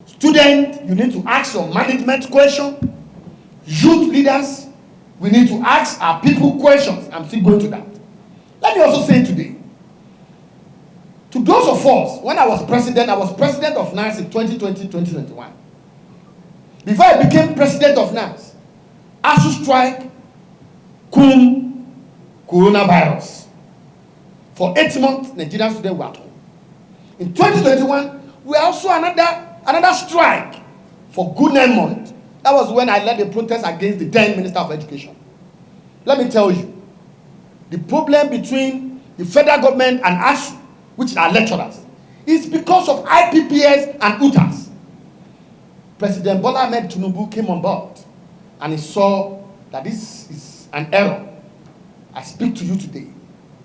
Students, you need to ask your management question. Youth leaders, we need to ask our people questions. I'm still going to that. Let me also say today, to those of us, when I was president of NANS in 2020-2021. Before I became president of NANS, ASU strike, coronavirus. For 8 months, Nigerian students were at home. In 2021, we also another strike for good 9 months. That was when I led the protest against the then Minister of Education. Let me tell you, the problem between the federal government and ASU, which are lecturers, is because of IPPS and UTAS. President Bola Ahmed Tinubu came on board and he saw that this is an error. I speak to you today.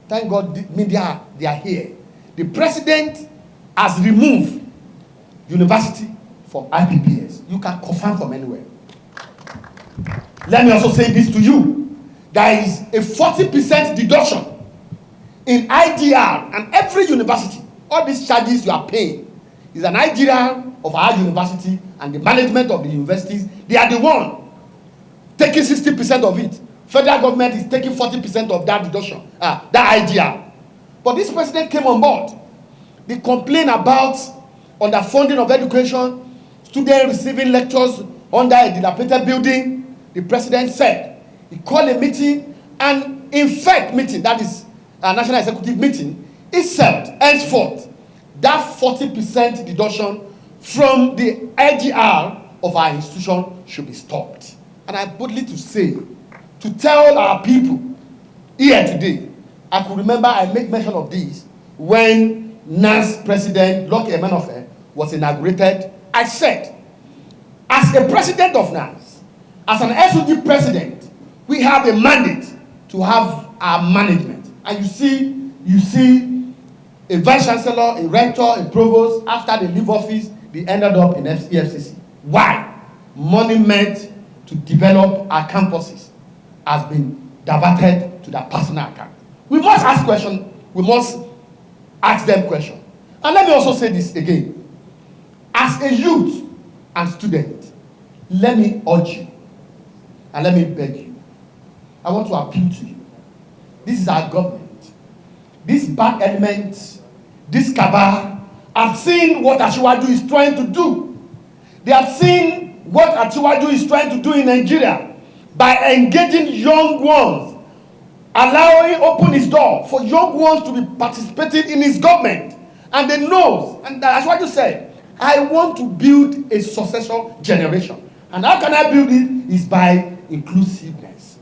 Thank God the media, they are here. The president has removed university from IPPS. You can confirm from anywhere. Let me also say this to you. There is a 40% deduction in IDR, and every university, all these charges you are paying is an IDR of our university, and the management of the universities, they are the one taking 60% of it. Federal government is taking 40% of that deduction, that IDR. But this president came on board. They complain about underfunding of education, students receiving lectures under a dilapidated building. The president said he called a meeting, and in fact meeting, that is a national executive meeting, itself, henceforth, that 40% deduction from the IDR of our institution should be stopped. And I boldly to say, to tell our people here today, I could remember I made mention of this when NANS President Lucky Emenofe was inaugurated. I said, as a president of NANS, as an SOG president, we have a mandate to have our management. And you see a vice chancellor, a rector, a provost, after they leave office, they ended up in EFCC. Why? Money meant to develop our campuses has been diverted to their personal account. We must ask questions. We must ask them questions. And let me also say this again. As a youth and student, let me urge you and let me beg you. I want to appeal to you. This is our government. These bad elements, this cabal, have seen what Asiwaju is trying to do. They have seen what Asiwaju is trying to do in Nigeria by engaging young ones, allowing open his door for young ones to be participating in his government. And they know, and that's what you said, I want to build a successor generation. And how can I build it? Is by inclusiveness.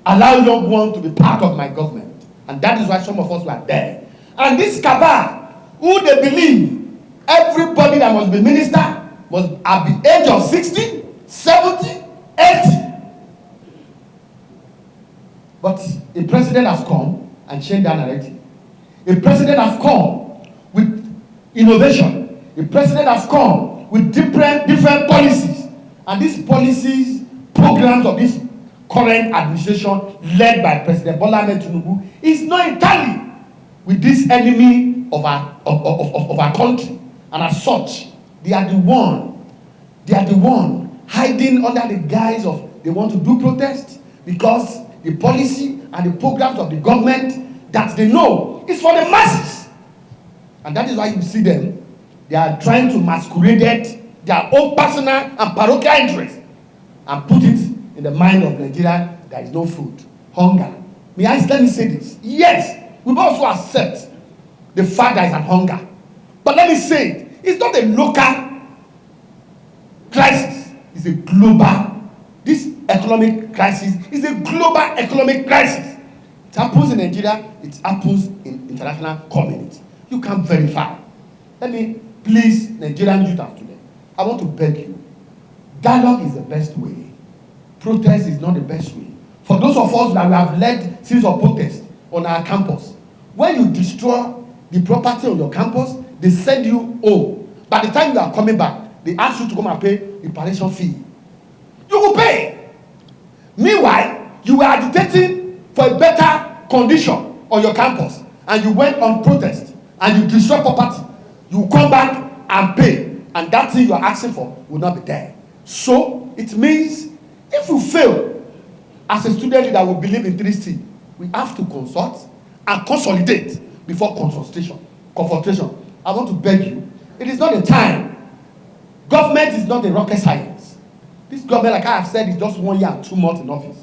Allow young ones to be part of my government. And that is why some of us were there. And this cabal, who they believe everybody that must be minister must at the age of 60, 70, 80. But a president has come and changed that narrative. A president has come with innovation. A president has come with different policies. And these policies, programs of this current administration led by President Bola Ahmed Tinubu is not entirely with this enemy of our country. And as such, they are the one hiding under the guise of they want to do protest because the policy and the programs of the government that they know is for the masses. And that is why you see them, they are trying to masquerade their own personal and parochial interests and put it in the mind of Nigeria. There is no food, hunger. Let me say this. Yes, we also accept the fact there is an hunger. But let me say it, it's not a local crisis, it's a global. This economic crisis is a global economic crisis. It happens in Nigeria, it happens in international community. You can verify. Let me please Nigerian youth today. I want to beg you. Dialogue is the best way. Protest is not the best way. For those of us that we have led series of protests on our campus, when you destroy the property on your campus, they send you home. By the time you are coming back, they ask you to come and pay the reparation fee. You will pay. Meanwhile, you were agitating for a better condition on your campus, and you went on protest, and you destroy property. You come back and pay. and that thing you are asking for will not be there. So it means if you fail as a student leader, we believe in 3C. We have to consult and consolidate before confrontation. I want to beg you, it is not a time. Government is not a rocket science. This government, like I have said, is just 1 year and 2 months in office.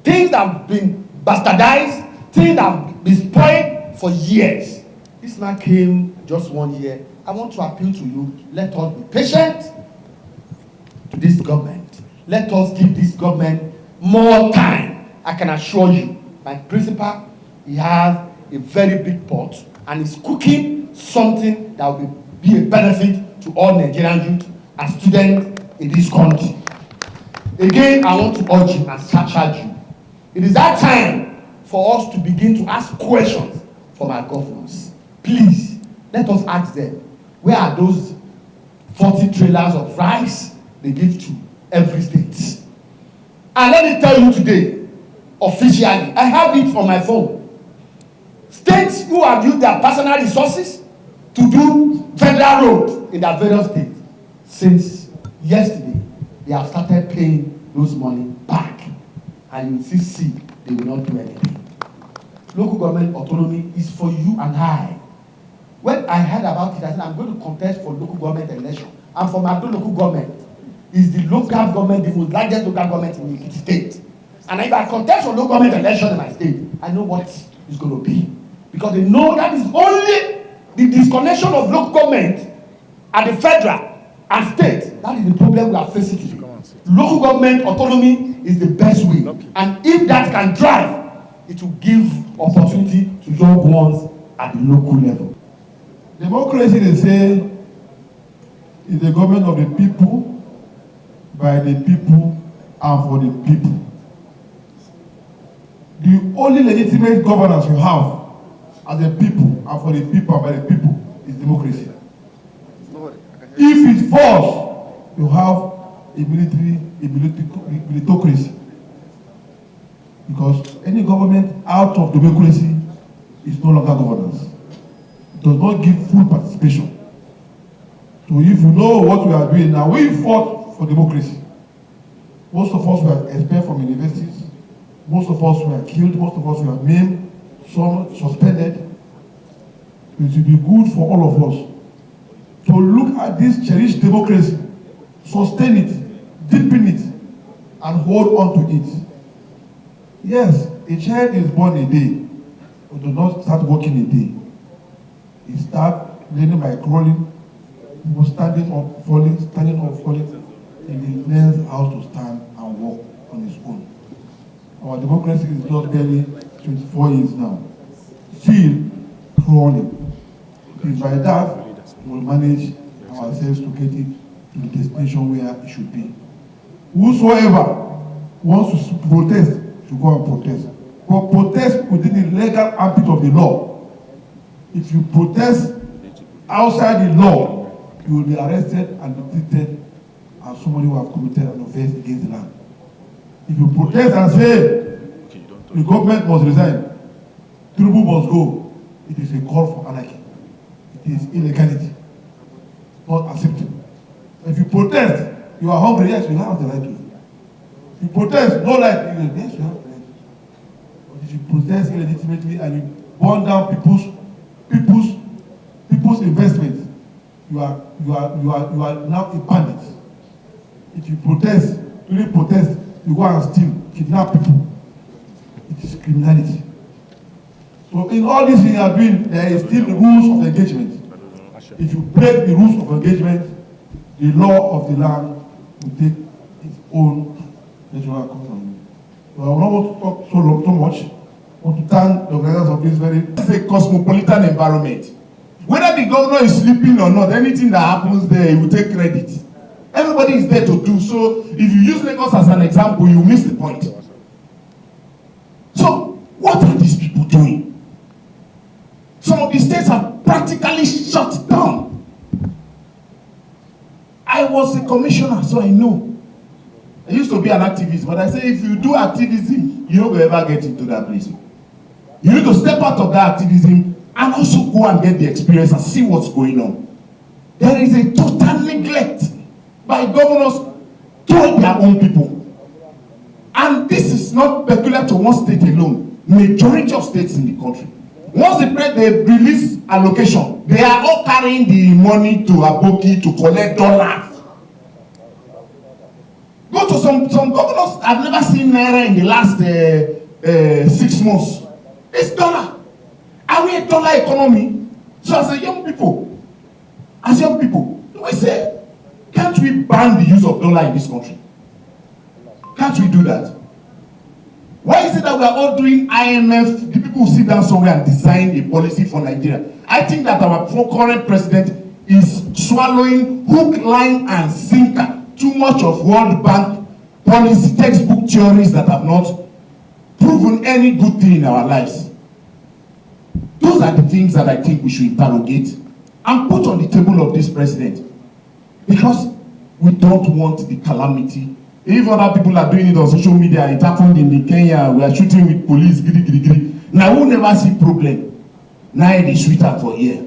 Things that have been bastardized, things that have been spoiled for years. This man came just 1 year. I want to appeal to you, let us be patient to this government. Let us give this government more time. I can assure you, my principal, he has a very big pot and is cooking something that will be a benefit to all Nigerian youth and students in this country. Again, I want to urge you and charge you. It is that time for us to begin to ask questions from our governors. Please, let us ask them, where are those 40 trailers of rice they give to every state? And let me tell you today, officially, I have it on my phone. States who have used their personal resources to do federal roads in their various states, since yesterday, they have started paying those money back. And you see, they will not do anything. Local government autonomy is for you and I. When I heard about it, I said, I'm going to contest for local government election. And for my local government, is the local government, the most largest local government in the state. And if I contest for local government election in my state, I know what it's going to be. Because they know that is only the disconnection of local government at the federal and state. That is the problem we are facing today. Local government autonomy is the best way. And if that can drive, it will give opportunity to young ones at the local level. Democracy, they say, is the government of the people, by the people, and for the people. The only legitimate governance you have as a people, and for the people, and by the people, is democracy. If it falls, you have a militocracy. Because any government out of democracy is no longer governance. It does not give full participation. So if you know what we are doing now, we fought for democracy. Most of us were expelled from universities. Most of us were killed. Most of us were maimed. Some suspended. It will be good for all of us to look at this cherished democracy, sustain it, deepen it, and hold on to it. Yes, a child is born a day, but does not start walking a day. He starts learning by crawling, standing up, falling, standing up, falling, and he learns how to stand and walk on his own. Our democracy is just barely 24 years now, still crawling. It is by that we will manage ourselves to get it to the destination where it should be. Whosoever wants to protest should go and protest. But protest within the legal ambit of the law. If you protest outside the law, you will be arrested and treated as somebody who has committed an offense against the land. If you protest and say the government must resign, Tinubu must go, it is a call for anarchy. It is illegality, not acceptable. If you protest, you are hungry, yes, you have the right to. If you protest, no right, yes, you have the right. But if you protest illegitimately and you burn down people's investments, you are now a bandit. If you protest, during protest, you go and steal, kidnap people. It is criminality. So in all this you are doing, there is still the rules of engagement. If you break the rules of engagement, the law of the land will take its own natural course. So I will not want to talk so much. I want to thank the organizers of this very... It's a cosmopolitan environment. Whether the governor is sleeping or not, anything that happens there, he will take credit. Everybody is there to do. So if you use Lagos as an example, you miss the point. So what are these people doing? Some of the states are practically shut down. I was a commissioner, so I know. I used to be an activist, but I say if you do activism, you don't will ever get into that place. You need to step out of that activism and also go and get the experience and see what's going on. there is a total neglect by governors toward their own people. And this is not peculiar to one state alone. Majority of states in the country. Once they release allocation, they are all carrying the money to Aboki to collect dollars. Go to some governors I've never seen naira in the last 6 months. It's dollar. Are we a dollar economy? So as young people, we say, can't we ban the use of dollar in this country? Can't we do that? Why is it that we are all doing IMF? The people who sit down somewhere and design a policy for Nigeria. I think that our current president is swallowing hook, line, and sinker too much of World Bank policy textbook theories that have not proven any good thing in our lives. Those are the things that I think we should interrogate and put on the table of this president, because we don't want the calamity. If other people are doing it on social media, it happened in Kenya, we are shooting with police, giri. Now we'll never see problem. Now it is sweeter for here.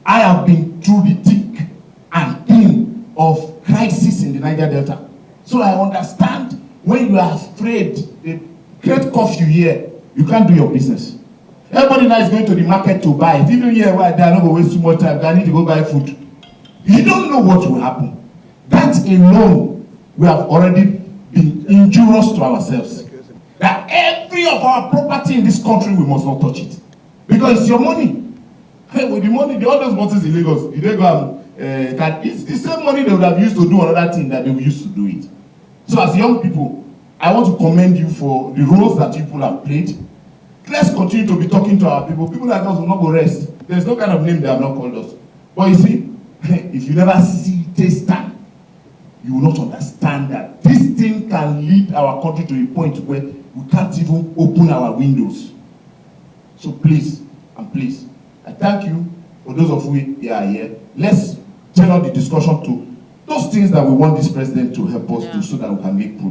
I have been through the thick and thin of crisis in the Niger Delta. So I understand when you are afraid, the great curfew here, you can't do your business. Everybody now is going to the market to buy it. Even here where they are not going to waste too much time, they need to go buy food. You don't know what will happen. That alone, we have already been injurious to ourselves. That every of our property in this country, we must not touch it. Because it's your money. Hey, with the money, all those bosses in Lagos, they go it's the same money they would have used to do another thing that they used to do it. So as young people, I want to commend you for the roles that you people have played. Let's continue to be talking to our people. People like us will not go rest. There's no kind of name they have not called us. But you see, if you never see, taste time, you will not understand that this thing can lead our country to a point where we can't even open our windows. So please, and please, I thank you for those of you who are here. Let's turn on the discussion to those things that we want this president to help us do so that we can make progress.